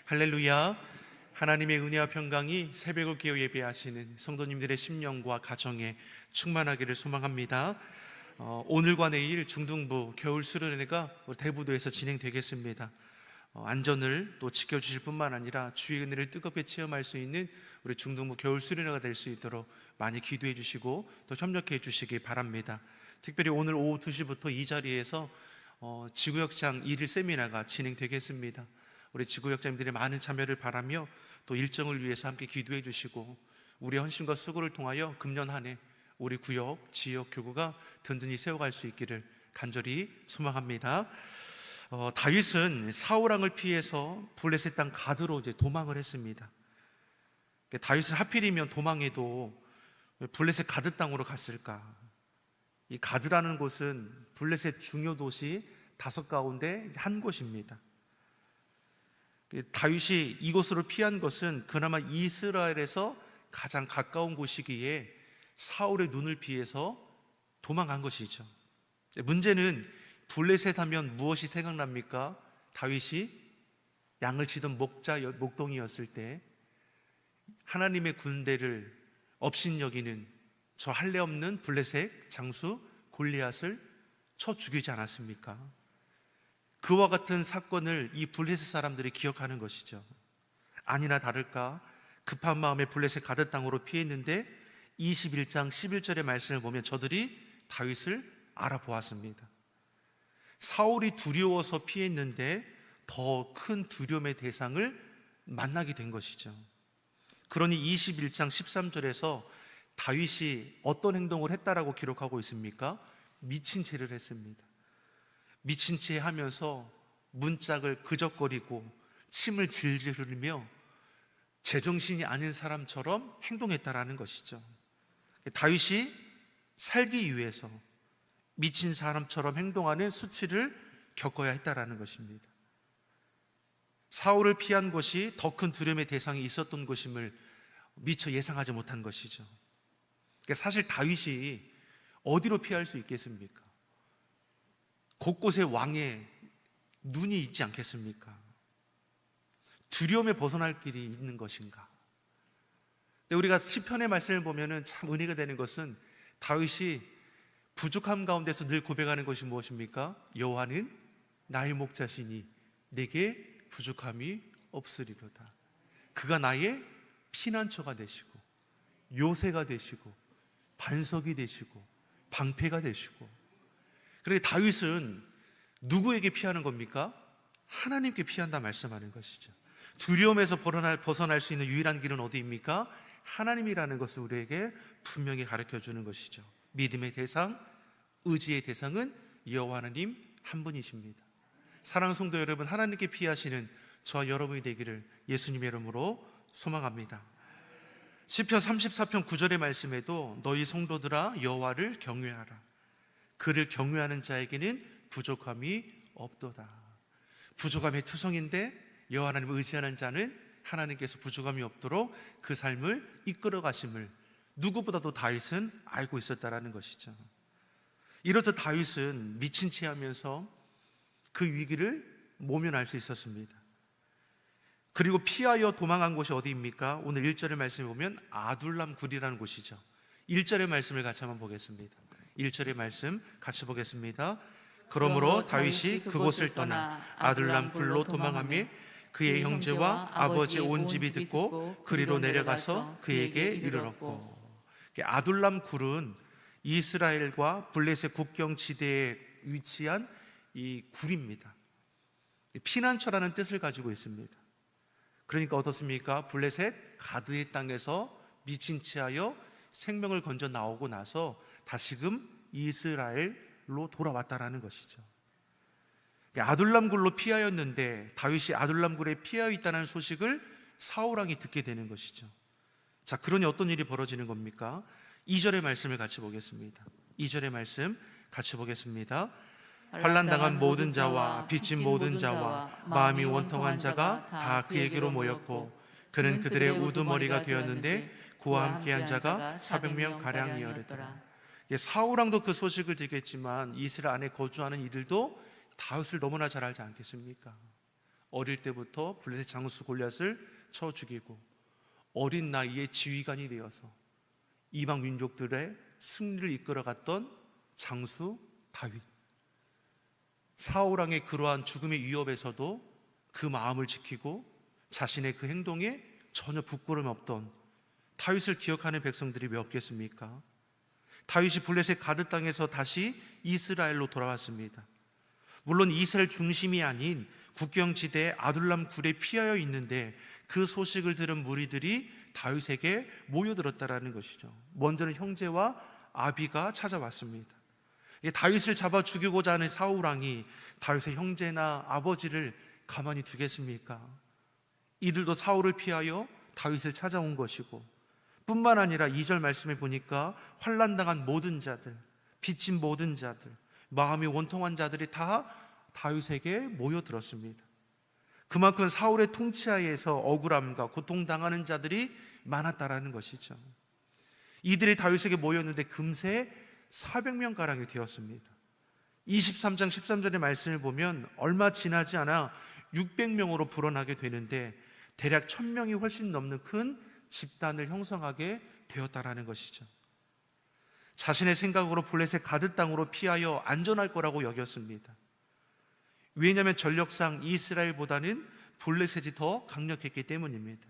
할렐루야. 하나님의 은혜와 평강이 새벽을 깨어 예배하시는 성도님들의 심령과 가정에 충만하기를 소망합니다. 오늘과 내일 중등부 겨울 수련회가 대부도에서 진행되겠습니다. 안전을 또 지켜주실 뿐만 아니라 주의 은혜를 뜨겁게 체험할 수 있는 우리 중등부 겨울 수련회가 될 수 있도록 많이 기도해 주시고 또 협력해 주시기 바랍니다. 특별히 오늘 오후 2시부터 이 자리에서 지구역장 1일 세미나가 진행되겠습니다. 우리 지구역장님들의 많은 참여를 바라며 또 일정을 위해서 함께 기도해 주시고 우리의 헌신과 수고를 통하여 금년 한 해 우리 구역, 지역 교구가 든든히 세워갈 수 있기를 간절히 소망합니다. 다윗은 사울왕을 피해서 블레셋 땅 가드로 이제 도망을 했습니다. 다윗은 하필이면 도망해도 블레셋 가드 땅으로 갔을까? 이 가드라는 곳은 블레셋 중요 도시 5 가운데 한 곳입니다. 다윗이 이곳으로 피한 것은 그나마 이스라엘에서 가장 가까운 곳이기에 사울의 눈을 피해서 도망간 것이죠. 문제는 블레셋 하면 무엇이 생각납니까? 다윗이 양을 치던 목동이었을 때 하나님의 군대를 업신여기는 저 할례 없는 블레셋 장수 골리앗을 쳐 죽이지 않았습니까? 그와 같은 사건을 이 블레셋 사람들이 기억하는 것이죠. 아니나 다를까 급한 마음에 블레셋 가드 땅으로 피했는데 21장 11절의 말씀을 보면 저들이 다윗을 알아보았습니다. 사울이 두려워서 피했는데 더 큰 두려움의 대상을 만나게 된 것이죠. 그러니 21장 13절에서 다윗이 어떤 행동을 했다라고 기록하고 있습니까? 미친 채를 했습니다. 미친 채 하면서 문짝을 그적거리고 침을 질질 흘리며 제정신이 아닌 사람처럼 행동했다라는 것이죠. 다윗이 살기 위해서 미친 사람처럼 행동하는 수치를 겪어야 했다라는 것입니다. 사울을 피한 것이 더 큰 두려움의 대상이 있었던 것임을 미처 예상하지 못한 것이죠. 사실 다윗이 어디로 피할 수 있겠습니까? 곳곳에 왕의 눈이 있지 않겠습니까? 두려움에 벗어날 길이 있는 것인가? 근데 우리가 시편의 말씀을 보면은 참 은혜가 되는 것은 다윗이 부족함 가운데서 늘 고백하는 것이 무엇입니까? 여호와는 나의 목자시니 내게 부족함이 없으리로다. 그가 나의 피난처가 되시고 요새가 되시고 반석이 되시고 방패가 되시고. 그러니까 다윗은 누구에게 피하는 겁니까? 하나님께 피한다 말씀하는 것이죠. 두려움에서 벗어날 수 있는 유일한 길은 어디입니까? 하나님이라는 것을 우리에게 분명히 가르쳐 주는 것이죠. 믿음의 대상, 의지의 대상은 여호와 하나님 한 분이십니다. 사랑하는 성도 여러분, 하나님께 피하시는 저와 여러분이 되기를 예수님의 이름으로 소망합니다. 시편 34편 9절의 말씀에도 너희 성도들아 여호와를 경외하라. 그를 경외하는 자에게는 부족함이 없도다. 부족함의 투성인데 여호와 하나님을 의지하는 자는 하나님께서 부족함이 없도록 그 삶을 이끌어 가심을 누구보다도 다윗은 알고 있었다라는 것이죠. 이렇듯 다윗은 미친 채 하면서 그 위기를 모면할 수 있었습니다. 그리고 피하여 도망간 곳이 어디입니까? 오늘 1절의 말씀을 보면 아둘람 굴이라는 곳이죠. 1절의 말씀을 같이 한번 보겠습니다. 1절의 말씀 같이 보겠습니다. 그러므로 다윗이 그곳을 떠나 아둘람 굴로 도망하며 그의 형제와 아버지의 온 집이 듣고 그리로 내려가서 그에게 이르렀고. 아둘람 굴은 이스라엘과 블레셋 국경 지대에 위치한 이 굴입니다. 피난처라는 뜻을 가지고 있습니다. 그러니까 어떻습니까? 블레셋 가드의 땅에서 미친 채하여 생명을 건져 나오고 나서 다시금 이스라엘로 돌아왔다라는 것이죠. 아둘람 굴로 피하였는데 다윗이 아둘람 굴에 피하여 있다는 소식을 사울왕이 듣게 되는 것이죠. 자, 그러니 어떤 일이 벌어지는 겁니까? 2절의 말씀을 같이 보겠습니다. 2절의 말씀 같이 보겠습니다. 환난당한 모든 자와 빚진 모든 자와 마음이 원통한 자가 다 그에게로 모였고 그는 그들의 우두머리가 되었는데 그와 함께한 자가 400명 가량이었더라. 사울왕도 그 소식을 듣겠지만 이스라엘 안에 거주하는 이들도 다윗을 너무나 잘 알지 않겠습니까? 어릴 때부터 블레셋 장수 골리앗을 쳐 죽이고 어린 나이에 지휘관이 되어서 이방 민족들의 승리를 이끌어갔던 장수 다윗. 사울 왕의 그러한 죽음의 위협에서도 그 마음을 지키고 자신의 그 행동에 전혀 부끄러움이 없던 다윗을 기억하는 백성들이 몇 없겠습니까? 다윗이 블레셋 가드 땅에서 다시 이스라엘로 돌아왔습니다. 물론 이스라엘 중심이 아닌 국경지대 아둘람 굴에 피하여 있는데 그 소식을 들은 무리들이 다윗에게 모여들었다라는 것이죠. 먼저는 형제와 아비가 찾아왔습니다. 다윗을 잡아 죽이고자 하는 사울 왕이 다윗의 형제나 아버지를 가만히 두겠습니까? 이들도 사울을 피하여 다윗을 찾아온 것이고, 뿐만 아니라 2절 말씀에 보니까 환난당한 모든 자들, 빚진 모든 자들, 마음이 원통한 자들이 다 다윗에게 모여들었습니다. 그만큼 사울의 통치하에서 억울함과 고통당하는 자들이 많았다라는 것이죠. 이들이 다윗에게 모였는데 금세 400명가량이 되었습니다. 23장 13절의 말씀을 보면 얼마 지나지 않아 600명으로 불어나게 되는데 대략 1000명이 훨씬 넘는 큰 집단을 형성하게 되었다라는 것이죠. 자신의 생각으로 블레셋 가드 땅으로 피하여 안전할 거라고 여겼습니다. 왜냐하면 전력상 이스라엘보다는 블레셋이 더 강력했기 때문입니다.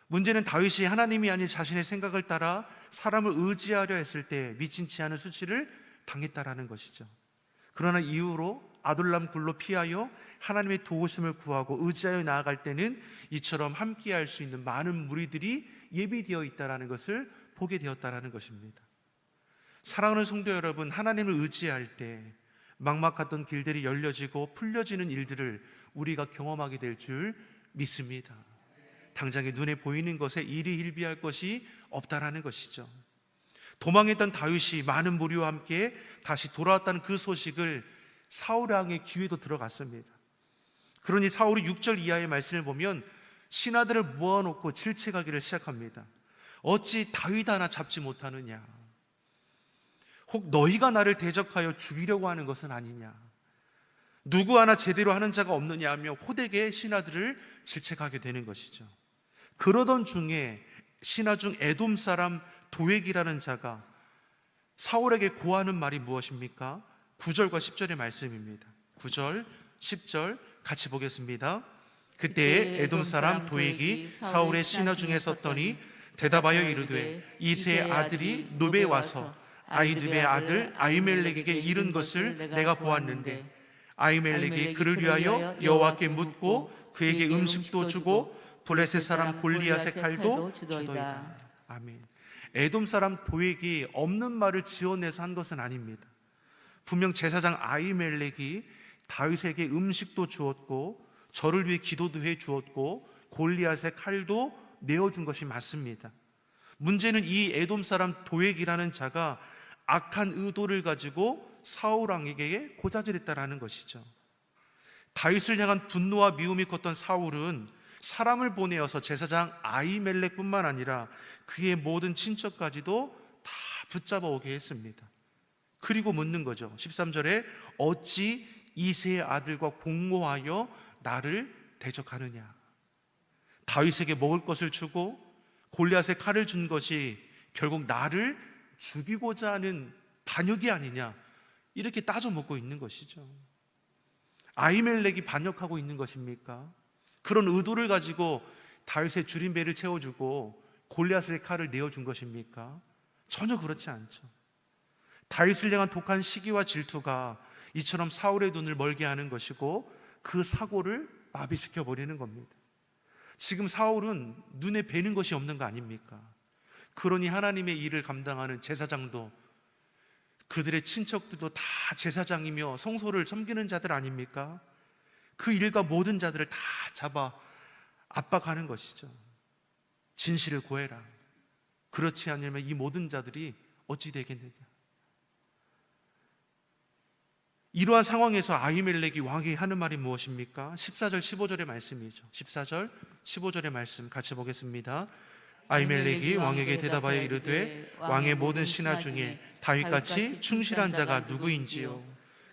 문제는 다윗이 하나님이 아닌 자신의 생각을 따라 사람을 의지하려 했을 때 미친치 않은 수치를 당했다라는 것이죠. 그러나 이후로 아둘람 굴로 피하여 하나님의 도우심을 구하고 의지하여 나아갈 때는 이처럼 함께할 수 있는 많은 무리들이 예비되어 있다는 것을 보게 되었다는 것입니다. 사랑하는 성도 여러분, 하나님을 의지할 때 막막했던 길들이 열려지고 풀려지는 일들을 우리가 경험하게 될 줄 믿습니다. 당장에 눈에 보이는 것에 일희일비할 것이 없다라는 것이죠. 도망했던 다윗이 많은 무리와 함께 다시 돌아왔다는 그 소식을 사울 왕의 귀에도 들어갔습니다. 그러니 사울이 6절 이하의 말씀을 보면 신하들을 모아놓고 질책하기를 시작합니다. 어찌 다윗 하나 잡지 못하느냐? 혹 너희가 나를 대적하여 죽이려고 하는 것은 아니냐? 누구 하나 제대로 하는 자가 없느냐 하며 호되게 신하들을 질책하게 되는 것이죠. 그러던 중에 신하 중 에돔 사람 도액이라는 자가 사울에게 고하는 말이 무엇입니까? 9절과 10절의 말씀입니다. 9절, 10절 같이 보겠습니다. 그때에 에돔 사람 도액이 사울의 신하 중에 섰더니 대답하여 이르되 이새의 아들이 노베에 와서 아히두베의 아들 아히멜렉에게 이른 것을 내가 보았는데 아히멜렉이 그를 위하여 여호와께 묻고 그에게 음식도 주고 블레셋 사람 골리앗의 칼도 주더이다. 아멘. 에돔 사람 도액이 없는 말을 지어내서 한 것은 아닙니다. 분명 제사장 아히멜렉이 다윗에게 음식도 주었고 저를 위해 기도도 해 주었고 골리앗의 칼도 내어준 것이 맞습니다. 문제는 이 에돔 사람 도액이라는 자가 악한 의도를 가지고 사울 왕에게 고자질했다라는 것이죠. 다윗을 향한 분노와 미움이 컸던 사울은 사람을 보내어서 제사장 아히멜렉뿐만 아니라 그의 모든 친척까지도 다 붙잡아 오게 했습니다. 그리고 묻는 거죠. 13절에 어찌 이새의 아들과 공모하여 나를 대적하느냐? 다윗에게 먹을 것을 주고 골리앗의 칼을 준 것이 결국 나를 죽이고자 하는 반역이 아니냐, 이렇게 따져 묻고 있는 것이죠. 아히멜렉이 반역하고 있는 것입니까? 그런 의도를 가지고 다윗의 줄임배를 채워주고 골리앗의 칼을 내어준 것입니까? 전혀 그렇지 않죠. 다윗을 향한 독한 시기와 질투가 이처럼 사울의 눈을 멀게 하는 것이고 그 사고를 마비시켜 버리는 겁니다. 지금 사울은 눈에 뵈는 것이 없는 거 아닙니까? 그러니 하나님의 일을 감당하는 제사장도 그들의 친척들도 다 제사장이며 성소를 섬기는 자들 아닙니까? 그 일과 모든 자들을 다 잡아 압박하는 것이죠. 진실을 고해라. 그렇지 않으면 이 모든 자들이 어찌 되겠느냐. 이러한 상황에서 아히멜렉이 왕이 하는 말이 무엇입니까? 14절 15절의 말씀이죠. 14절 15절의 말씀 같이 보겠습니다. 아히멜렉이 왕에게 대답하여 이르되 왕의 모든 신하 중에 다윗같이 충실한 자가 누구인지요?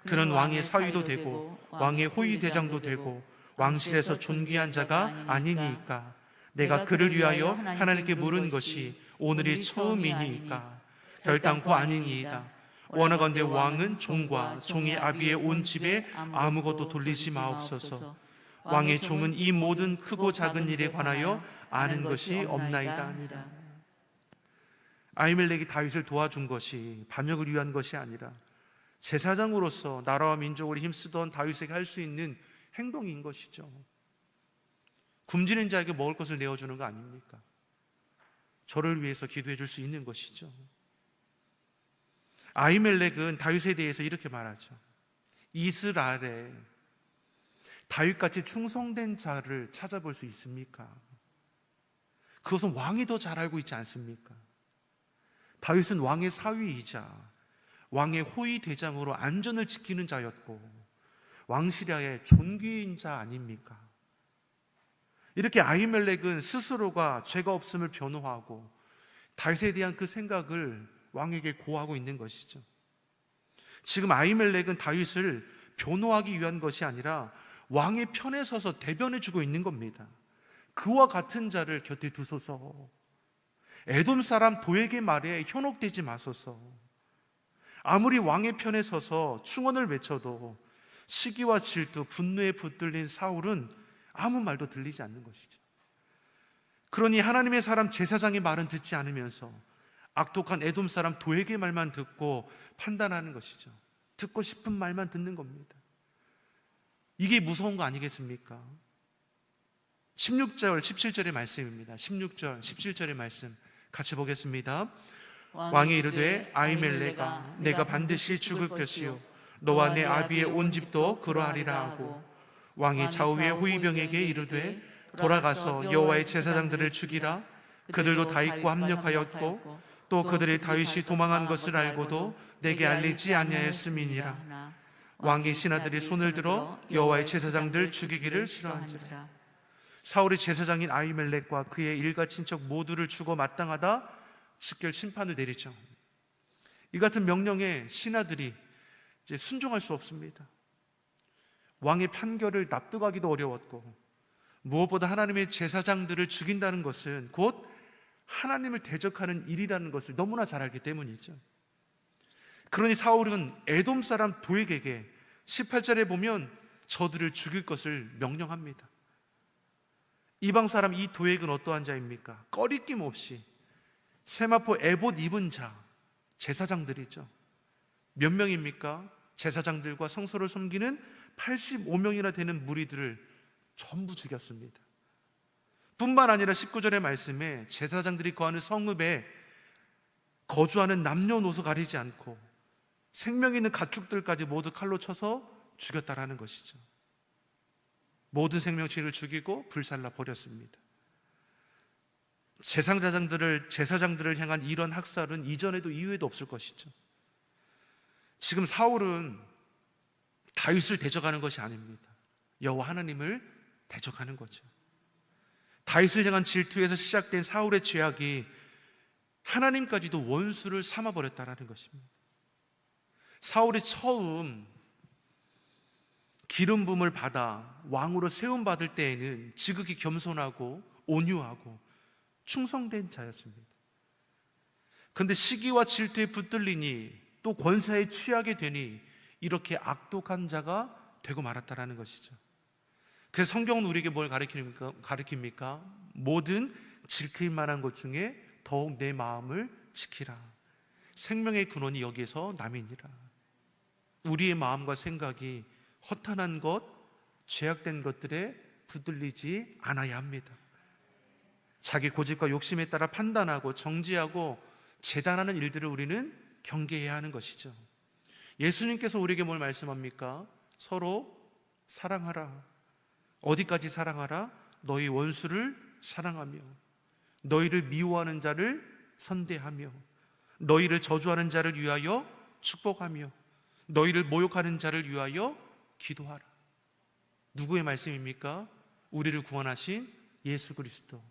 그는 왕의 사위도 되고 왕의 호위 대장도 되고 왕실에서 존귀한 자가 아니니까. 내가 그를 위하여 하나님께 물은 것이 오늘이 처음이니까 결단코 아니니이다. 원하건대 왕은 종과 종의 아비의 온 집에 아무것도 돌리지 마옵소서. 왕의 종은 이 모든 크고 작은 일에 관하여 아는 것이 없나이다 아니라. 아히멜렉이 다윗을 도와준 것이 반역을 위한 것이 아니라 제사장으로서 나라와 민족을 힘쓰던 다윗에게 할 수 있는 행동인 것이죠. 굶주린 자에게 먹을 것을 내어주는 거 아닙니까? 저를 위해서 기도해 줄 수 있는 것이죠. 아히멜렉은 다윗에 대해서 이렇게 말하죠. 이스라엘에 다윗같이 충성된 자를 찾아볼 수 있습니까? 그것은 왕이 더 잘 알고 있지 않습니까? 다윗은 왕의 사위이자 왕의 호위 대장으로 안전을 지키는 자였고 왕실하에 존귀인 자 아닙니까? 이렇게 아히멜렉은 스스로가 죄가 없음을 변호하고 다윗에 대한 그 생각을 왕에게 고하고 있는 것이죠. 지금 아히멜렉은 다윗을 변호하기 위한 것이 아니라 왕의 편에 서서 대변해 주고 있는 겁니다. 그와 같은 자를 곁에 두소서. 에돔 사람 도에게 말에 현혹되지 마소서. 아무리 왕의 편에 서서 충언을 외쳐도 시기와 질투, 분노에 붙들린 사울은 아무 말도 들리지 않는 것이죠. 그러니 하나님의 사람 제사장의 말은 듣지 않으면서 악독한 에돔 사람 도에게 말만 듣고 판단하는 것이죠. 듣고 싶은 말만 듣는 겁니다. 이게 무서운 거 아니겠습니까? 16절, 17절의 말씀입니다. 16절, 17절의 말씀 같이 보겠습니다. 왕이 이르되 아히멜렉아 내가 반드시 죽을 것이요 너와 내 아비의 온 집도 그러하리라 하고 왕이 좌우의 호위병에게 이르되 돌아가서 여호와의 제사장들을 죽이라. 그들도 다윗과 합력하였고 또 그들이 다윗이 도망한 것을 알고도 내게 알리지 아니하였음이니라. 왕의 신하들이 손을 들어 여호와의 제사장들 죽이기를 싫어한지라. 사울의 제사장인 아히멜렉과 그의 일가 친척 모두를 죽어 마땅하다 즉결 심판을 내리죠. 이 같은 명령에 신하들이 이제 순종할 수 없습니다. 왕의 판결을 납득하기도 어려웠고 무엇보다 하나님의 제사장들을 죽인다는 것은 곧 하나님을 대적하는 일이라는 것을 너무나 잘 알기 때문이죠. 그러니 사울은 에돔 사람 도액에게 18절에 보면 저들을 죽일 것을 명령합니다. 이방 사람 이 도액은 어떠한 자입니까? 꺼리낌 없이 세마포 에봇 입은 자, 제사장들이죠. 몇 명입니까? 제사장들과 성소를 섬기는 85명이나 되는 무리들을 전부 죽였습니다. 뿐만 아니라 19절의 말씀에 제사장들이 거하는 성읍에 거주하는 남녀노소 가리지 않고 생명 있는 가축들까지 모두 칼로 쳐서 죽였다라는 것이죠. 모든 생명체를 죽이고 불살라 버렸습니다. 제사장들을 향한 이런 학살은 이전에도 이후에도 없을 것이죠. 지금 사울은 다윗을 대적하는 것이 아닙니다. 여호와 하나님을 대적하는 거죠. 다윗을 향한 질투에서 시작된 사울의 죄악이 하나님까지도 원수를 삼아버렸다는 것입니다. 사울이 처음 기름 부음을 받아 왕으로 세움받을 때에는 지극히 겸손하고 온유하고 충성된 자였습니다. 그런데 시기와 질투에 붙들리니 또 권세에 취하게 되니 이렇게 악독한 자가 되고 말았다는 것이죠. 그래서 성경은 우리에게 뭘 가르칩니까? 모든 지킬 만한 것 중에 더욱 내 마음을 지키라. 생명의 근원이 여기에서 남이니라. 우리의 마음과 생각이 허탄한 것, 죄악된 것들에 붙들리지 않아야 합니다. 자기 고집과 욕심에 따라 판단하고 정지하고 재단하는 일들을 우리는 경계해야 하는 것이죠. 예수님께서 우리에게 뭘 말씀합니까? 서로 사랑하라. 어디까지 사랑하라? 너희 원수를 사랑하며 너희를 미워하는 자를 선대하며 너희를 저주하는 자를 위하여 축복하며 너희를 모욕하는 자를 위하여 기도하라. 누구의 말씀입니까? 우리를 구원하신 예수 그리스도,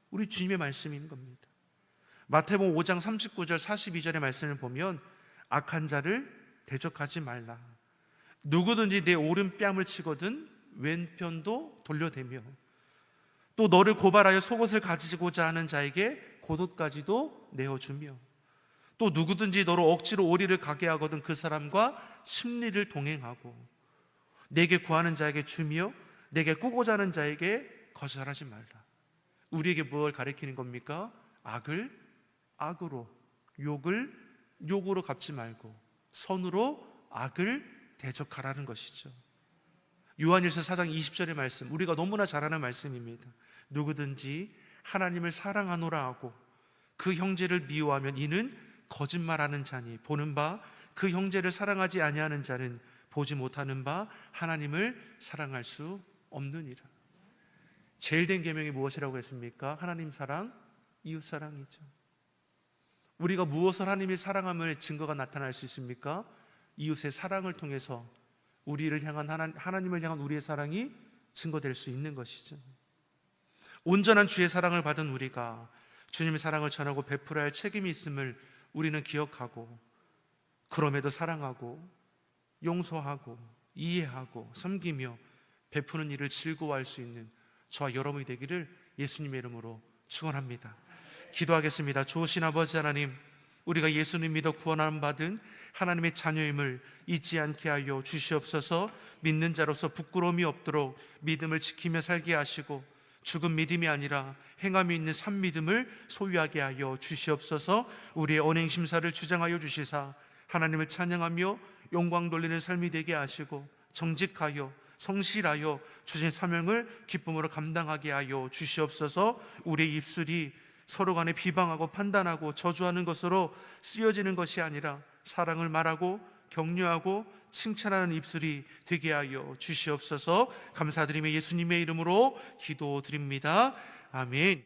우리 주님의 말씀인 겁니다. 마태복음 5장 39절 42절의 말씀을 보면 악한 자를 대적하지 말라. 누구든지 내 오른뺨을 치거든 왼편도 돌려대며 또 너를 고발하여 속옷을 가지고자 하는 자에게 겉옷까지도 내어주며 또 누구든지 너로 억지로 오리를 가게 하거든 그 사람과 심리를 동행하고 내게 구하는 자에게 주며 내게 꾸고자 하는 자에게 거절하지 말라. 우리에게 무엇을 가리키는 겁니까? 악을 악으로, 욕을 욕으로 갚지 말고 선으로 악을 대적하라는 것이죠. 요한일서 4장 20절의 말씀, 우리가 너무나 잘 아는 말씀입니다. 누구든지 하나님을 사랑하노라 하고 그 형제를 미워하면 이는 거짓말하는 자니 보는 바 그 형제를 사랑하지 아니하는 자는 보지 못하는 바 하나님을 사랑할 수 없느니라. 제일 된 계명이 무엇이라고 했습니까? 하나님 사랑, 이웃 사랑이죠. 우리가 무엇을 하나님의 사랑함을 증거가 나타날 수 있습니까? 이웃의 사랑을 통해서 우리를 향한 하나님을 향한 우리의 사랑이 증거될 수 있는 것이죠. 온전한 주의 사랑을 받은 우리가 주님의 사랑을 전하고 베풀어야 할 책임이 있음을 우리는 기억하고 그럼에도 사랑하고 용서하고 이해하고 섬기며 베푸는 일을 즐거워할 수 있는 저와 여러분이 되기를 예수님의 이름으로 축원합니다. 기도하겠습니다. 좋으신 아버지 하나님, 우리가 예수님 믿어 구원함 받은 하나님의 자녀임을 잊지 않게 하여 주시옵소서. 믿는 자로서 부끄러움이 없도록 믿음을 지키며 살게 하시고 죽은 믿음이 아니라 행함이 있는 산 믿음을 소유하게 하여 주시옵소서. 우리의 언행 심사를 주장하여 주시사 하나님을 찬양하며 영광 돌리는 삶이 되게 하시고 정직하여 성실하여 주신 사명을 기쁨으로 감당하게 하여 주시옵소서. 우리의 입술이 서로 간에 비방하고 판단하고 저주하는 것으로 쓰여지는 것이 아니라 사랑을 말하고 격려하고 칭찬하는 입술이 되게 하여 주시옵소서. 감사드리며 예수님의 이름으로 기도드립니다. 아멘.